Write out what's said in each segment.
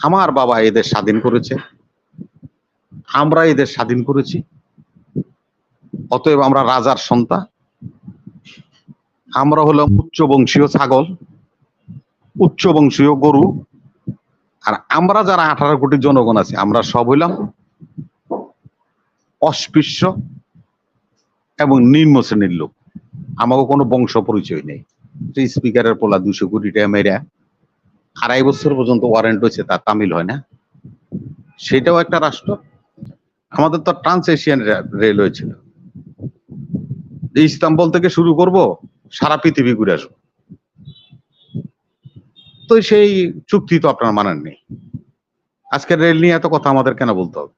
আমার বাবা এদের স্বাধীন করেছে, আমরা এদের স্বাধীন করেছি, অতএব আমরা রাজার সন্তান, আমরা হলাম উচ্চ বংশীয় ছাগল, উচ্চ বংশীয় গরু, আর আমরা যারা 18 কোটি জনগণ আছে আমরা সব হইলাম অস্পৃশ্য এবং নিম্ন শ্রেণীর লোক। আমাকে কোনো বংশ পরিচয় নেই। স্পিকারের পোলা 200 কোটি টাকা মেরা 2.5 বছর পর্যন্ত ওয়ারেন্ট হয়েছে, তার তামিল হয় না, সেটাও একটা রাষ্ট্র। আমাদের তো ট্রান্স এশিয়ান রেলওয়ে ছিল, ইস্তাম্বুল থেকে শুরু করব, সারা পৃথিবী ঘুরে আসবো। তো সেই চুক্তি তো আপনার মানেন নেই। আজকে রেল নিয়ে এত কথা আমাদের কেন বলতে হবে?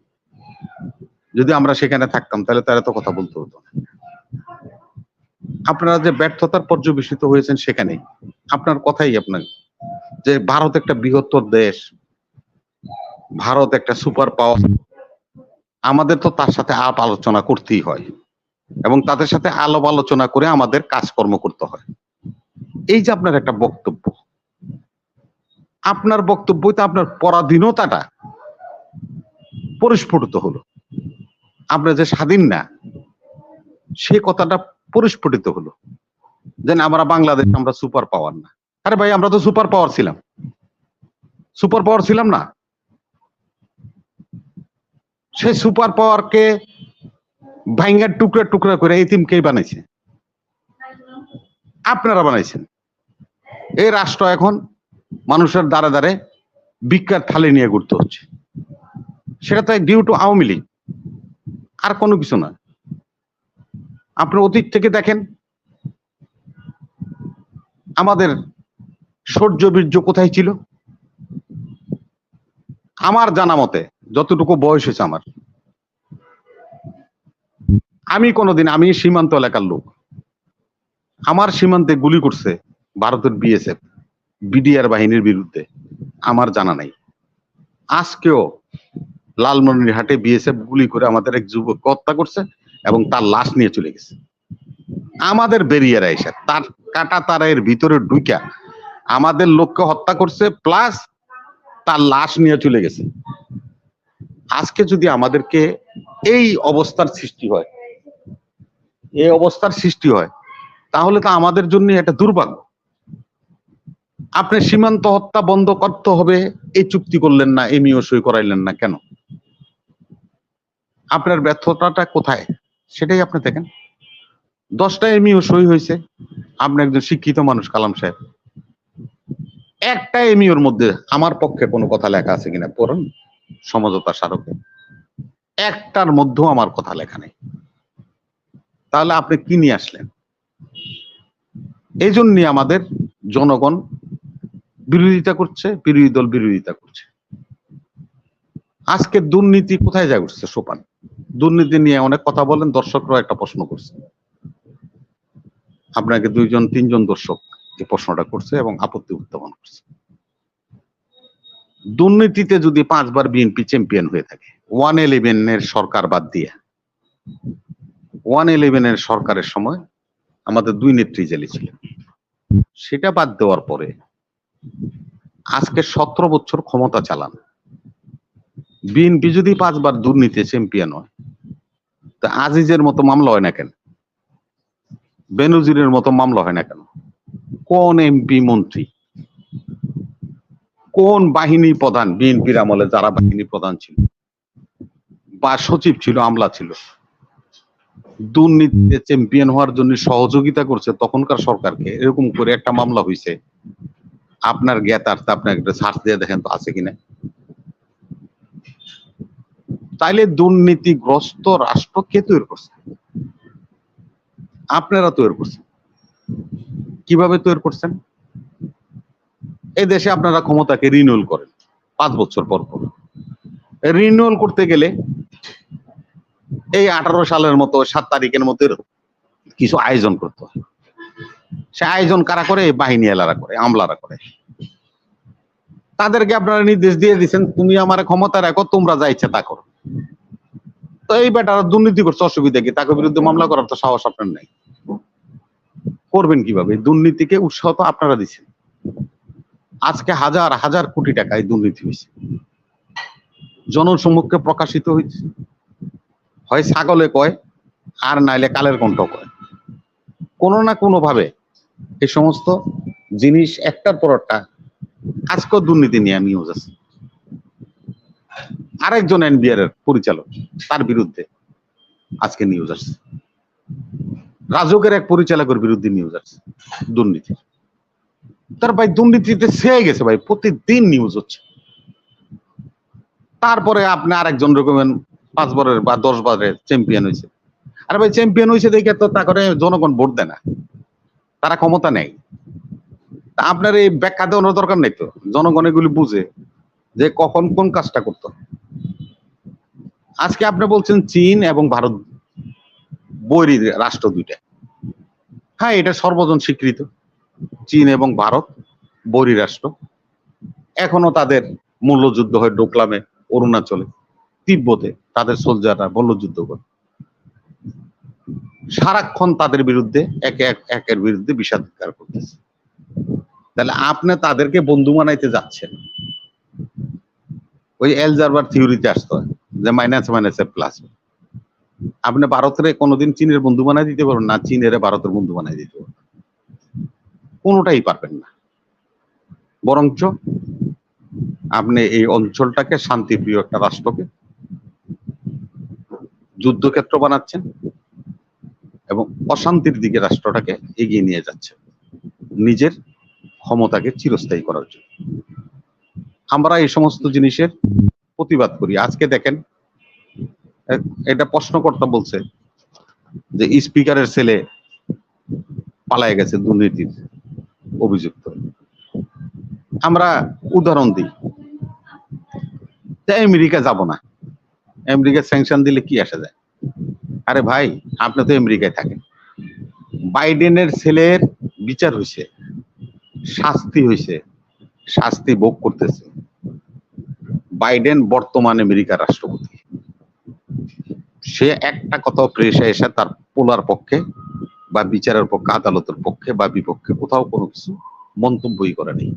যদি আমরা সেখানে থাকতাম তাহলে তার এত কথা বলতে হতো না। আপনারা যে ব্যর্থতার পর্যবেসিত হয়েছেন সেখানেই আপনার কথাই আপনার, যে ভারত একটা বৃহত্তর দেশ, ভারত একটা সুপার পাওয়ার, আমাদের তো তার সাথে আলাপ আলোচনা করতেই হয় এবং তাদের সাথে আলাপ আলোচনা করে আমাদের কাজকর্ম করতে হয়। এই যে আপনার একটা বক্তব্য, আপনার বক্তব্যই তো আপনার পরাধীনতাটা পরিস্ফুটিত হলো। আমরা যে স্বাধীন না সে কথাটা পরিস্ফুটিত হলো, যে আমরা বাংলাদেশ, আমরা সুপার পাওয়ার না। আরে ভাই, আমরা তো সুপার পাওয়ার ছিলাম, সুপার পাওয়ার ছিলাম না? সেই সুপার পাওয়ারকে ভাঙ্গার টুকরা টুকরা করে এতিম কে বানাইছে? আপনারা বানাইছেন। এই রাষ্ট্র এখন মানুষের দ্বারে দ্বারে ভিক্ষার থালি নিয়ে ঘুরতে হচ্ছে। সেটা তো ডিউ টু আওয়ামী লীগ, আর কোনো কিছু না। আপনি অতীত থেকে দেখেন আমাদের শৌর্য বীর্য কোথায় ছিল। আমার জানা মতে, যতটুকু বয়স হয়েছে আমার, আমি কোনোদিন, আমি সীমান্ত এলাকার লোক, আমার সীমান্তে গুলি করছে ভারতের বিএসএফ, বিডিআর বাহিনীর বিরুদ্ধে আমার জানা নাই। আজকেও লালমনিরহাটে বিএসএফ গুলি করে আমাদের এক যুবককে হত্যা করছে এবং তার লাশ নিয়ে চলে গেছে। আমাদের বেরিয়ারা এসে তার কাটা তারের ভিতরে ঢুকা আমাদের লোককে হত্যা করছে, প্লাস তার লাশ নিয়ে চলে গেছে। আজকে যদি আমাদেরকে এই অবস্থার সৃষ্টি হয়, এই অবস্থার সৃষ্টি হয়, তাহলে তো আমাদের জন্য একটা দুর্ভাগ্য। আপনি সীমান্ত হত্যা বন্ধ করতে হবে এই চুক্তি করলেন না, এমইও সই করাইলেন না কেন? আপনার ব্যর্থতাটা কোথায় সেটাই আপনি দেখেন। 10টা এমইও সই হয়েছে, আপনি একজন শিক্ষিত মানুষ কালাম সাহেব, একটা এমইওর মধ্যে আমার পক্ষে কোনো কথা লেখা আছে কিনা পড়ুন, সমঝোতা স্মারকে একটার মধ্যেও আমার কথা লেখা নেই। তাহলে আপনি কি নিয়ে আসলেন? এই জন্য আমাদের জনগণ বিরোধিতা করছে, বিরোধী দল বিরোধিতা করছে। আজকে দুর্নীতি কোথায় যা উঠছে সোপান, দুর্নীতি নিয়ে অনেক কথা বলেন, দর্শকরা একটা প্রশ্ন করছে আপনাকে, 2-3 জন দর্শক এই প্রশ্নটা করছে এবং আপত্তি উত্থাপন করছে। দুর্নীতিতে যদি 5 বার বিএনপি চ্যাম্পিয়ন হয়ে থাকে, 111 সরকার বাদ দিয়ে, 111 সরকারের সময় আমাদের 2 নেত্রী জেলে ছিলেন, সেটা বাদ দেওয়ার পরে আজকে 17 বছর ক্ষমতা চালান, বিএনপি যদি 5 বার দুর্নীতি চ্যাম্পিয়ন হয়, তা আজিজের মতো মামলা হয় না কেন? বেনজিরের মতো মামলা হয় না কেন? কোন এমপি মন্ত্রী, কোন বাহিনী প্রধান বিএনপির আমলে, যারা বাহিনী প্রধান ছিল বা সচিব ছিল, আমলা ছিল, দুর্নীতিতে চ্যাম্পিয়ন হওয়ার জন্য সহযোগিতা করছে তখনকার সরকারকে? এরকম করে একটা মামলা হয়েছে, আপনার জ্ঞাতার্থে আপনি একটা সার্চ দিয়ে দেখেন তো আছে কিনা। তাইলে দুর্নীতিগ্রস্ত রাষ্ট্র কে তৈরি করছে? আপনারা তৈরি করছেন। কিভাবে তৈরি করছেন? এই দেশে আপনারা ক্ষমতাকে রিনিউয়াল করেন 5 বছর পর পর। রিনিউয়াল করতে গেলে এই 18 সালের মতো 7 তারিখের মতো কিছু আয়োজন করতে হয়। সে আয়োজন কারা করে? বাহিনী এলারা করে, আমলারা করে। তাদেরকে আপনারা নির্দেশ দিয়ে দিচ্ছেন, তুমি আমার ক্ষমতা রাখো, তোমরা যা ইচ্ছা তা করো। তো এই বেটারা দুর্নীতি করছে, অসুবিধা কি? তাকে বিরুদ্ধে মামলা করার তো সাহস আপনার নাই। করবেন কিভাবে? দুর্নীতিকে উৎসাহ তো আপনারা দিচ্ছেন। আজকে হাজার হাজার কোটি টাকায় দুর্নীতি হয়েছে, জনসম্মুখে প্রকাশিত হয়েছে, হয় ছাগলে কয় আর নাইলে কালের কণ্ঠ কয়। কোনো না কোনো ভাবে এই সমস্ত জিনিস একটার পর একটা, আজকেও দুর্নীতি নিয়ে নিউজ আছে। আরেকজন এনবিআর এর পরিচালক, তার বিরুদ্ধে আজকে নিউজ আসছে। রাজুকের এক পরিচালকের বিরুদ্ধে নিউজ আসছে দুর্নীতি। তার ভাই দুর্নীতিতে ছেয়ে গেছে ভাই, প্রতিদিন নিউজ হচ্ছে। তারপরে আপনি আরেকজন রকমের 5 বারের বা 10 বারের চ্যাম্পিয়ন হয়েছে। আরে ভাই চ্যাম্পিয়ন হয়েছে দেখে তো তা করে জনগণ ভোট দেয় না, তারা ক্ষমতা নেই। তা আপনার এই ব্যাখ্যা দেওয়ার দরকার নেই তো, জনগণ এগুলি বুঝে যে কখন কোন কাজটা করতে। আজকে আপনি বলছেন চীন এবং ভারত বৈরী রাষ্ট্র দুইটা। হ্যাঁ, এটা সর্বজন স্বীকৃত, চীন এবং ভারত বৈরী রাষ্ট্র। এখনো তাদের মল্লযুদ্ধ হয় ডোকলামে, অরুণাচলে, তিব্বতে তাদের সোলজাররা মল্লযুদ্ধ করে। সারাক্ষণ তাদের বিরুদ্ধে একের বিরুদ্ধে বিষাদগার করতেছে। তাহলে আপনি তাদেরকে বন্ধু বানাইতে যাচ্ছেন। ওই এলজারবার থিওরিতে আসতে হয় যে মাইনাস মাইনাসে প্লাস। আপনি ভারতের কোনোদিন চীনের বন্ধু বানাই দিতে পারবেন না, চীনের ভারতের বন্ধু বানাই দিতে পারবেন, কোনোটাই পারবেন না। বরঞ্চ আপনি এই অঞ্চলটাকে শান্তিপ্রিয় একটা রাষ্ট্রকে যুদ্ধক্ষেত্র বানাচ্ছেন এবং অশান্তির দিকে রাষ্ট্রটাকে এগিয়ে নিয়ে যাচ্ছেন নিজের ক্ষমতাকে চিরস্থায়ী করার জন্য। আমরা এই সমস্ত জিনিসের প্রতিবাদ করি। আজকে দেখেন, এটা প্রশ্নকর্তা বলছে যে স্পিকারের ছেলে পালায় গেছে দুর্নীতির অভিযুক্ত। আমরা উদাহরণ দিই, আমেরিকা যাব না, আমেরিকা স্যাংশন দিলে কি আসা যায়? আরে ভাই, আপনি তো আমেরিকায় থাকেন, বাইডেনের ছেলের বিচার হয়েছে, শাস্তি হয়েছে, শাস্তি ভোগ করতেছে। বাইডেন বর্তমান আমেরিকার রাষ্ট্রপতি, সে একটা কথা প্রেসে এসে তার পোলার পক্ষে বা বিচারের পক্ষে, আদালতের পক্ষে বা বিপক্ষে কোথাও কোনো কিছু মন্তব্যই করে নেই।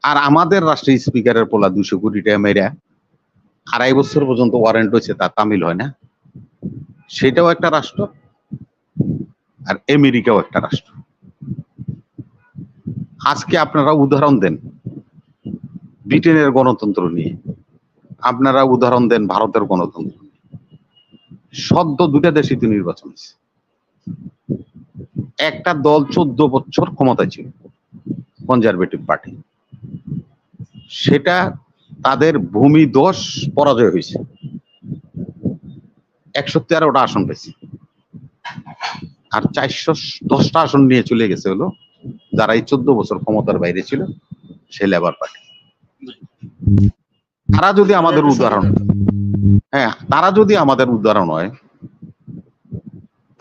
আর আমাদের রাষ্ট্রের স্পিকারের পোলা 200 কোটি টাকা মেরা 2.5 বছর পর্যন্ত ওয়ারেন্ট হয়েছে, তা তামিল হয় না। সেটাও একটা রাষ্ট্র, আর আমেরিকাও একটা রাষ্ট্র। আজকে আপনারা উদাহরণ দেন ব্রিটেনের গণতন্ত্র নিয়ে, আপনারা উদাহরণ দেন ভারতের গণতন্ত্র নিয়ে। সদ্য 2টা দেশে তো নির্বাচন হয়েছে, একটা দল 14 বছর ক্ষমতায় ছিল, কনজারভেটিভ পার্টি, সেটা তাদের ভূমিদোষ পরাজয় হয়েছে, 113টা আসন পেয়েছে। আর 410টা আসন নিয়ে চলে গেছে হলো যারা এই 14 বছর ক্ষমতার বাইরে ছিল, সে লেবার পার্টি। তারা যদি আমাদের উদাহরণ, হ্যাঁ, তারা যদি আমাদের উদাহরণ হয়,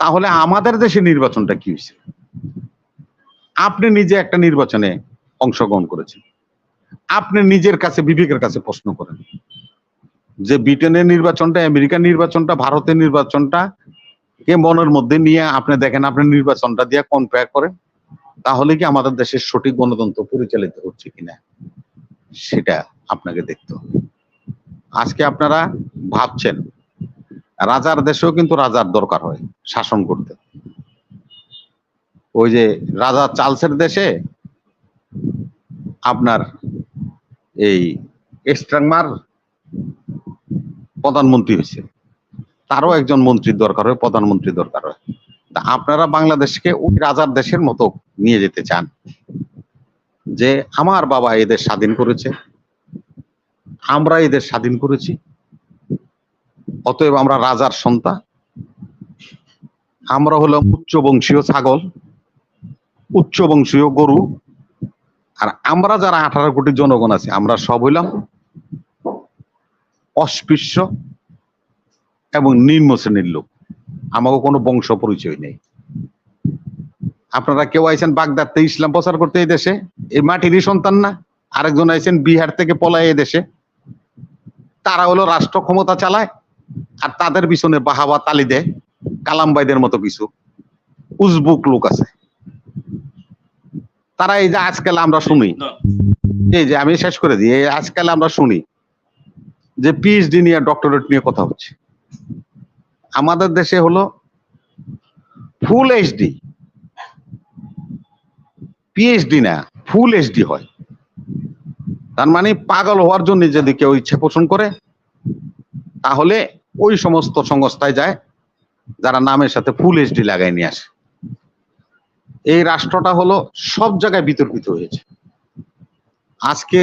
তাহলে আমাদের দেশে নির্বাচনটা কি হয়েছে? আপনি নিজে একটা নির্বাচনে অংশগ্রহণ করেছেন, আপনি নিজের কাছে বিবেকের কাছে প্রশ্ন করেন যে ব্রিটেনের নির্বাচনটা, আমেরিকার নির্বাচনটা, ভারতের নির্বাচনটা কে মনের মধ্যে নিয়ে আপনি দেখেন, আপনি নির্বাচনটা দিয়ে কম্পেয়ার করেন, তাহলে কি আমাদের দেশের সঠিক গণতন্ত্র পরিচালিত হচ্ছে কিনা সেটা আপনাকে দেখতে হবে। আজকে আপনারা ভাবছেন রাজার দেশেও কিন্তু রাজার দরকার হয় শাসন করতে। ওই যে রাজা চার্লসের দেশে আপনার এই স্ট্রাংমার প্রধানমন্ত্রী হয়েছে, তারও একজন মন্ত্রীর দরকার হয়, প্রধানমন্ত্রী দরকার হয়। তা আপনারা বাংলাদেশকে ওই রাজার দেশের মতো নিয়ে যেতে চান যে আমার বাবা এদের স্বাধীন করেছে, আমরা এদের স্বাধীন করেছি, অতএব আমরা রাজার সন্তান, আমরা হলাম উচ্চ বংশীয় ছাগল, উচ্চ বংশীয় গরু, আর আমরা যারা 18 কোটি জনগণ আছে আমরা সব হইলাম অস্পৃশ্য এবং নিম্ন শ্রেণীর লোক, আমাকে কোনো বংশ পরিচয় নেই। আপনারা কেউ আইছেন বাগদাদতে ইসলাম প্রচার করতে এই দেশে, এই মাটিরই সন্তান না? আরেকজন আইছেন বিহার থেকে পলায় এই দেশে, তারা হলো রাষ্ট্র ক্ষমতা চালায় আর তাদের পিছনে বাহাবা তালি দেয় কালামবাইদের মতো কিছু উজবুক লোক আছে। তারা এই যে আজকাল আমরা শুনি, এই যে আমি শেষ করে দিই, এই আজকাল আমরা শুনি যে পিএইচডি নিয়ে ডক্টরেট নিয়ে কথা হচ্ছে। আমাদের দেশে হলো ফুল এইচডি, পিএইচডি না, ফুল এইচডি হয়। তার মানে পাগল হওয়ার জন্য যদি কেউ ইচ্ছা পোষণ করে তাহলে ওই সমস্ত সংস্থায় যায় যারা নামের সাথে ফুল এইচডি লাগাই নিয়ে আসে। এই রাষ্ট্রটা হলো সব জায়গায় বিতর্কিত হয়েছে। আজকে